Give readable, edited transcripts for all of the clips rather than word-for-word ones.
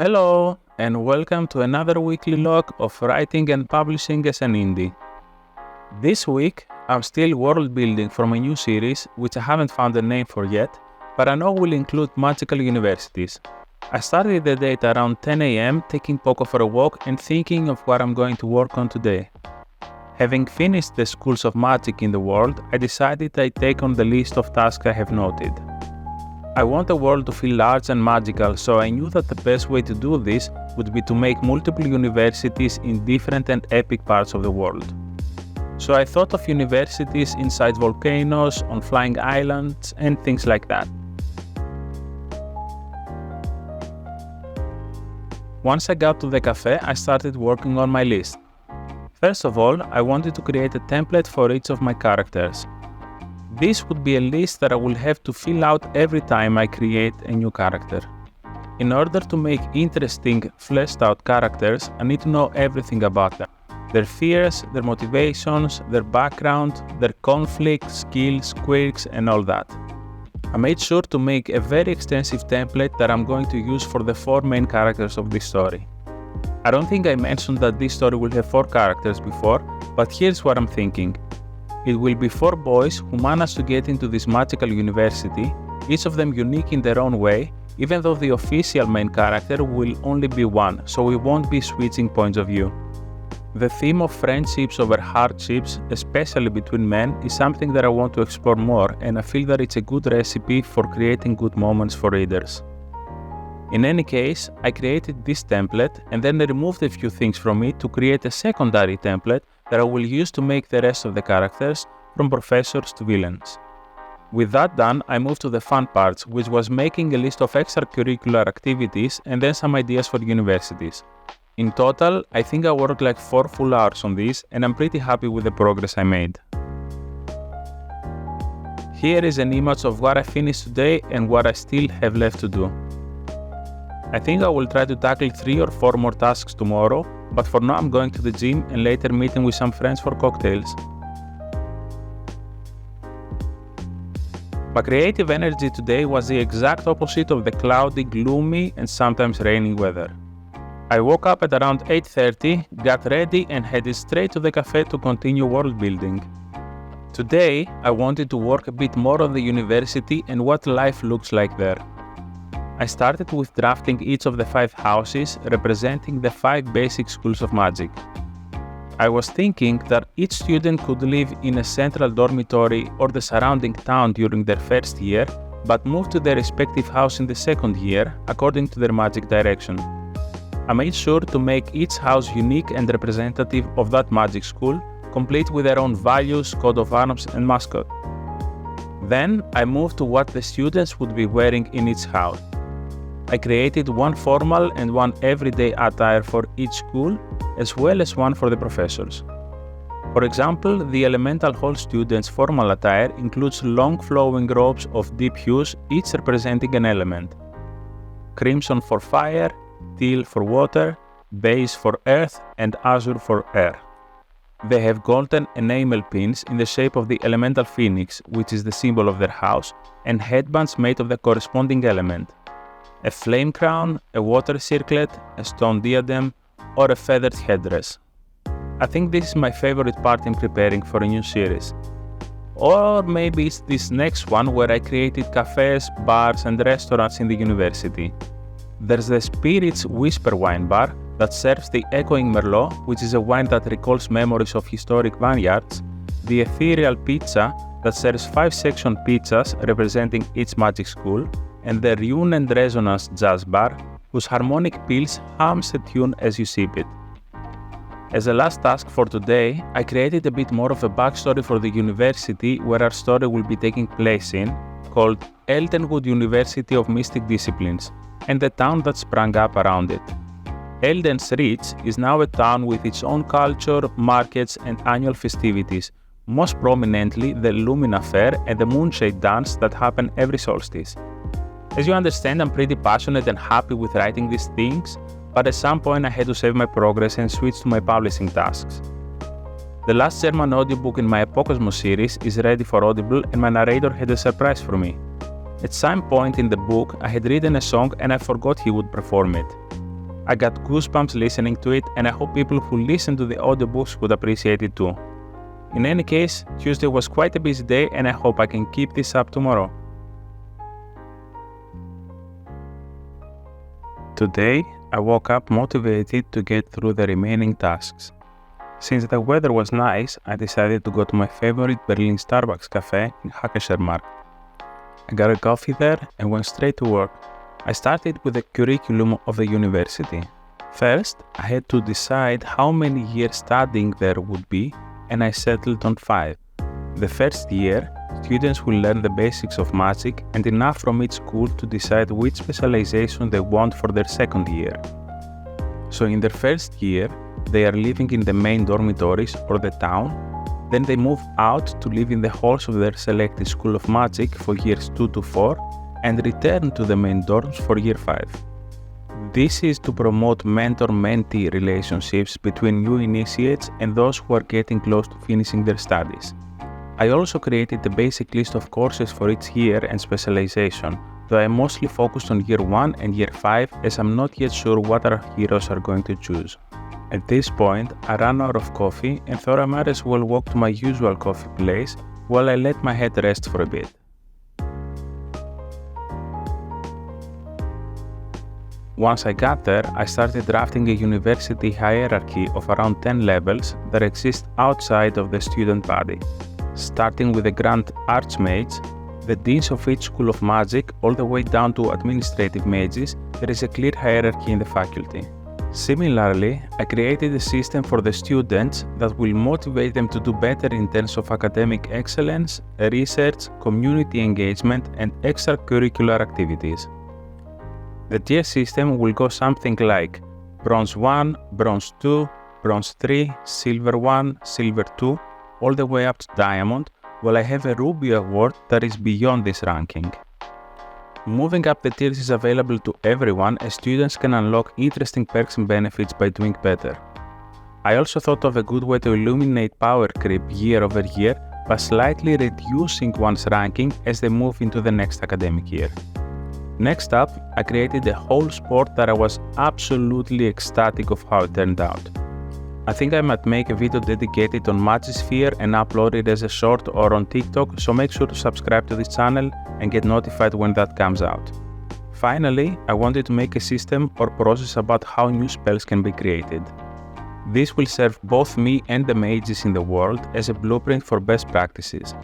Hello, and welcome to another weekly log of writing and publishing as an indie. This week, I'm still world building for my new series, which I haven't found a name for yet, but I know will include magical universities. I started the day at around 10 am, taking Poco for a walk and thinking of what I'm going to work on today. Having finished the schools of magic in the world, I decided I'd take on the list of tasks I have noted. I want the world to feel large and magical, so I knew that the best way to do this would be to make multiple universities in different and epic parts of the world. So I thought of universities inside volcanoes, on flying islands, and things like that. Once I got to the cafe, I started working on my list. First of all, I wanted to create a template for each of my characters. This would be a list that I will have to fill out every time I create a new character. In order to make interesting, fleshed out characters, I need to know everything about them. Their fears, their motivations, their background, their conflicts, skills, quirks, and all that. I made sure to make a very extensive template that I'm going to use for the 4 main characters of this story. I don't think I mentioned that this story will have 4 characters before, but here's what I'm thinking. It will be 4 boys who manage to get into this magical university, each of them unique in their own way, even though the official main character will only be one, so we won't be switching points of view. The theme of friendships over hardships, especially between men, is something that I want to explore more, and I feel that it's a good recipe for creating good moments for readers. In any case, I created this template and then I removed a few things from it to create a secondary template that I will use to make the rest of the characters, from professors to villains. With that done, I moved to the fun parts, which was making a list of extracurricular activities and then some ideas for universities. In total, I think I worked like 4 full hours on this, and I'm pretty happy with the progress I made. Here is an image of what I finished today and what I still have left to do. I think I will try to tackle 3 or 4 more tasks tomorrow, but for now I'm going to the gym and later meeting with some friends for cocktails. My creative energy today was the exact opposite of the cloudy, gloomy and sometimes raining weather. I woke up at around 8:30, got ready and headed straight to the cafe to continue world building. Today, I wanted to work a bit more on the university and what life looks like there. I started with drafting each of the 5 houses representing the 5 basic schools of magic. I was thinking that each student could live in a central dormitory or the surrounding town during their first year, but move to their respective house in the second year according to their magic direction. I made sure to make each house unique and representative of that magic school, complete with their own values, coat of arms, and mascot. Then I moved to what the students would be wearing in each house. I created one formal and one everyday attire for each school, as well as one for the professors. For example, the Elemental Hall students' formal attire includes long flowing robes of deep hues, each representing an element. Crimson for fire, teal for water, beige for earth, and azure for air. They have golden enamel pins in the shape of the elemental phoenix, which is the symbol of their house, and headbands made of the corresponding element. A flame crown, a water circlet, a stone diadem, or a feathered headdress. I think this is my favorite part in preparing for a new series. Or maybe it's this next one where I created cafes, bars, and restaurants in the university. There's the Spirit's Whisper wine bar that serves the Echoing Merlot, which is a wine that recalls memories of historic vineyards, the Ethereal Pizza that serves 5-section pizzas representing each magic school, and the Rune and Resonance Jazz Bar, whose harmonic pills hums a tune as you sip it. As a last task for today, I created a bit more of a backstory for the university where our story will be taking place in, called Eldenwood University of Mystic Disciplines, and the town that sprang up around it. Elden's Reach is now a town with its own culture, markets, and annual festivities, most prominently the Lumina Fair and the Moonshade Dance that happen every solstice. As you understand, I'm pretty passionate and happy with writing these things, but at some point I had to save my progress and switch to my publishing tasks. The last German audiobook in my Apocosmos series is ready for Audible and my narrator had a surprise for me. At some point in the book, I had written a song and I forgot he would perform it. I got goosebumps listening to it, and I hope people who listen to the audiobooks would appreciate it too. In any case, Tuesday was quite a busy day, and I hope I can keep this up tomorrow. Today, I woke up motivated to get through the remaining tasks. Since the weather was nice, I decided to go to my favorite Berlin Starbucks cafe in Hackeschermarkt. I got a coffee there and went straight to work. I started with the curriculum of the university. First, I had to decide how many years studying there would be, and I settled on 5. The first year, students will learn the basics of magic and enough from each school to decide which specialization they want for their second year. So in their first year, they are living in the main dormitories or the town, then they move out to live in the halls of their selected school of magic for years 2 to 4 and return to the main dorms for year 5. This is to promote mentor-mentee relationships between new initiates and those who are getting close to finishing their studies. I also created a basic list of courses for each year and specialization, though I mostly focused on year 1 and year 5 as I'm not yet sure what our heroes are going to choose. At this point, I ran out of coffee and thought I might as well walk to my usual coffee place while I let my head rest for a bit. Once I got there, I started drafting a university hierarchy of around 10 levels that exist outside of the student body. Starting with the Grand Archmages, the deans of each school of magic, all the way down to administrative mages, there is a clear hierarchy in the faculty. Similarly, I created a system for the students that will motivate them to do better in terms of academic excellence, research, community engagement, and extracurricular activities. The tier system will go something like Bronze 1, Bronze 2, Bronze 3, Silver 1, Silver 2, all the way up to Diamond, while I have a Ruby award that is beyond this ranking. Moving up the tiers is available to everyone as students can unlock interesting perks and benefits by doing better. I also thought of a good way to eliminate power creep year over year by slightly reducing one's ranking as they move into the next academic year. Next up, I created a whole sport that I was absolutely ecstatic of how it turned out. I think I might make a video dedicated on Magisphere and upload it as a short or on TikTok, so make sure to subscribe to this channel and get notified when that comes out. Finally, I wanted to make a system or process about how new spells can be created. This will serve both me and the mages in the world as a blueprint for best practices.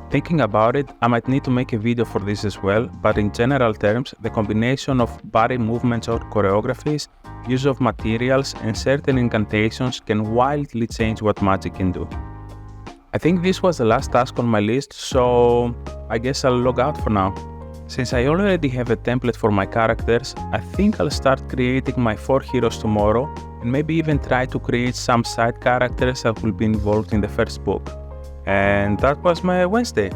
Thinking about it, I might need to make a video for this as well, but in general terms, the combination of body movements or choreographies, use of materials, and certain incantations can wildly change what magic can do. I think this was the last task on my list, so I guess I'll log out for now. Since I already have a template for my characters, I think I'll start creating my 4 heroes tomorrow, and maybe even try to create some side characters that will be involved in the first book. And that was my Wednesday.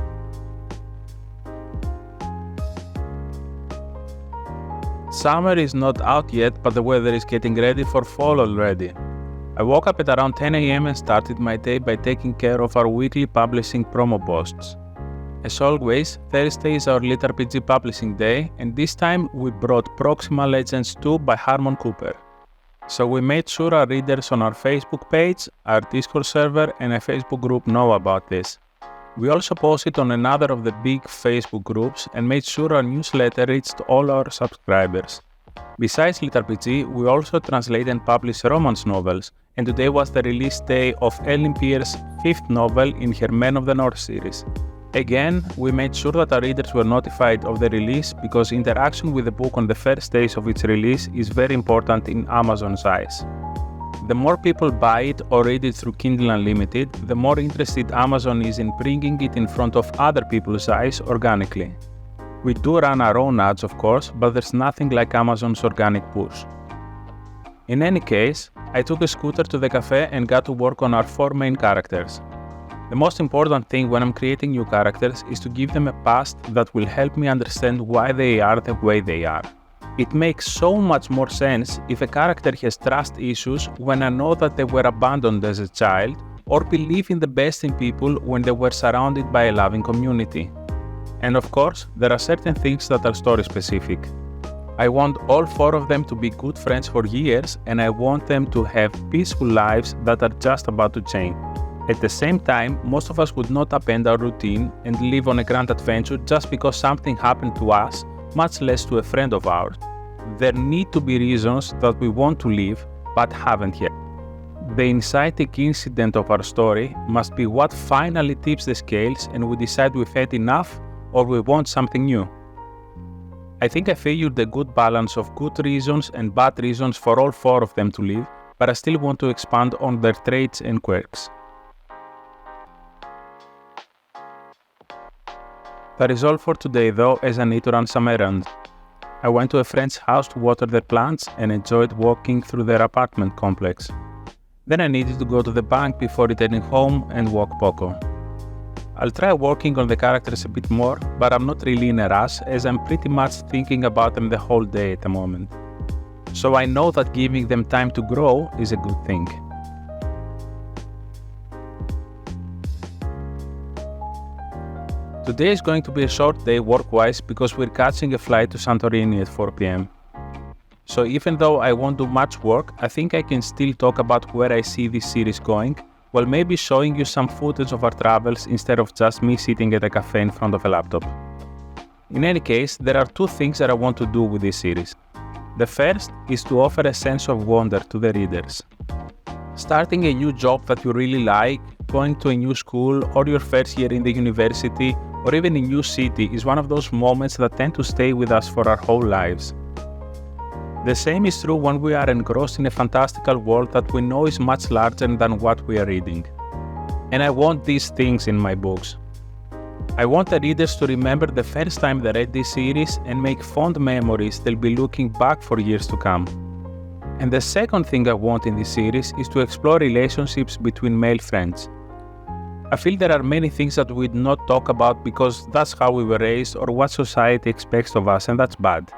Summer is not out yet, but the weather is getting ready for fall already. I woke up at around 10 AM and started my day by taking care of our weekly publishing promo posts. As always, Thursday is our LitRPG publishing day, and this time we brought Proxima Legends 2 by Harmon Cooper. So we made sure our readers on our Facebook page, our Discord server, and a Facebook group know about this. We also posted on another of the big Facebook groups and made sure our newsletter reached all our subscribers. Besides LitRPG, we also translate and publish romance novels, and today was the release day of Ellen Pierce's 5th novel in her Men of the North series. Again, we made sure that our readers were notified of the release because interaction with the book on the first days of its release is very important in Amazon's eyes. The more people buy it or read it through Kindle Unlimited, the more interested Amazon is in bringing it in front of other people's eyes organically. We do run our own ads, of course, but there's nothing like Amazon's organic push. In any case, I took a scooter to the cafe and got to work on our 4 main characters. The most important thing when I'm creating new characters is to give them a past that will help me understand why they are the way they are. It makes so much more sense if a character has trust issues when I know that they were abandoned as a child, or believe in the best in people when they were surrounded by a loving community. And of course, there are certain things that are story specific. I want all 4 of them to be good friends for years, and I want them to have peaceful lives that are just about to change. At the same time, most of us would not upend our routine and live on a grand adventure just because something happened to us, much less to a friend of ours. There need to be reasons that we want to live, but haven't yet. The inciting incident of our story must be what finally tips the scales and we decide we've had enough or we want something new. I think I figured a good balance of good reasons and bad reasons for all 4 of them to live, but I still want to expand on their traits and quirks. That is all for today though, as I need to run some errands. I went to a friend's house to water their plants and enjoyed walking through their apartment complex. Then I needed to go to the bank before returning home and walk Poco. I'll try working on the characters a bit more, but I'm not really in a rush as I'm pretty much thinking about them the whole day at the moment. So I know that giving them time to grow is a good thing. Today is going to be a short day work-wise because we're catching a flight to Santorini at 4 p.m. So even though I won't do much work, I think I can still talk about where I see this series going, while maybe showing you some footage of our travels instead of just me sitting at a cafe in front of a laptop. In any case, there are 2 things that I want to do with this series. The first is to offer a sense of wonder to the readers. Starting a new job that you really like, going to a new school, or your first year in the university, or even a new city is one of those moments that tend to stay with us for our whole lives. The same is true when we are engrossed in a fantastical world that we know is much larger than what we are reading. And I want these things in my books. I want the readers to remember the first time they read this series and make fond memories they'll be looking back for years to come. And the second thing I want in this series is to explore relationships between male friends. I feel there are many things that we do not talk about because that's how we were raised or what society expects of us, and that's bad.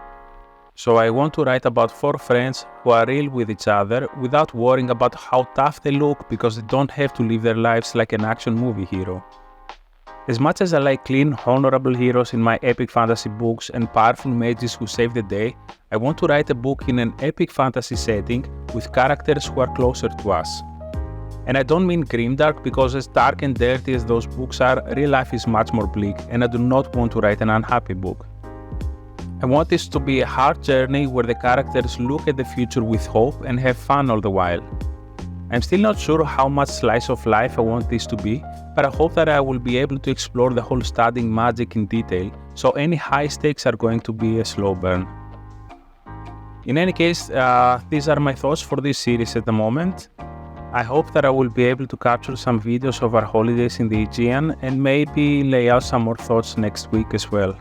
So I want to write about 4 friends who are real with each other without worrying about how tough they look because they don't have to live their lives like an action movie hero. As much as I like clean, honorable heroes in my epic fantasy books and powerful mages who save the day, I want to write a book in an epic fantasy setting with characters who are closer to us. And I don't mean grimdark because as dark and dirty as those books are, real life is much more bleak and I do not want to write an unhappy book. I want this to be a hard journey where the characters look at the future with hope and have fun all the while. I'm still not sure how much slice of life I want this to be, but I hope that I will be able to explore the whole studying magic in detail, so any high stakes are going to be a slow burn. In any case, these are my thoughts for this series at the moment. I hope that I will be able to capture some videos of our holidays in the Aegean and maybe lay out some more thoughts next week as well.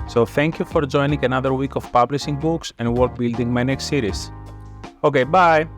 So thank you for joining another week of publishing books and world building my next series. Okay, bye!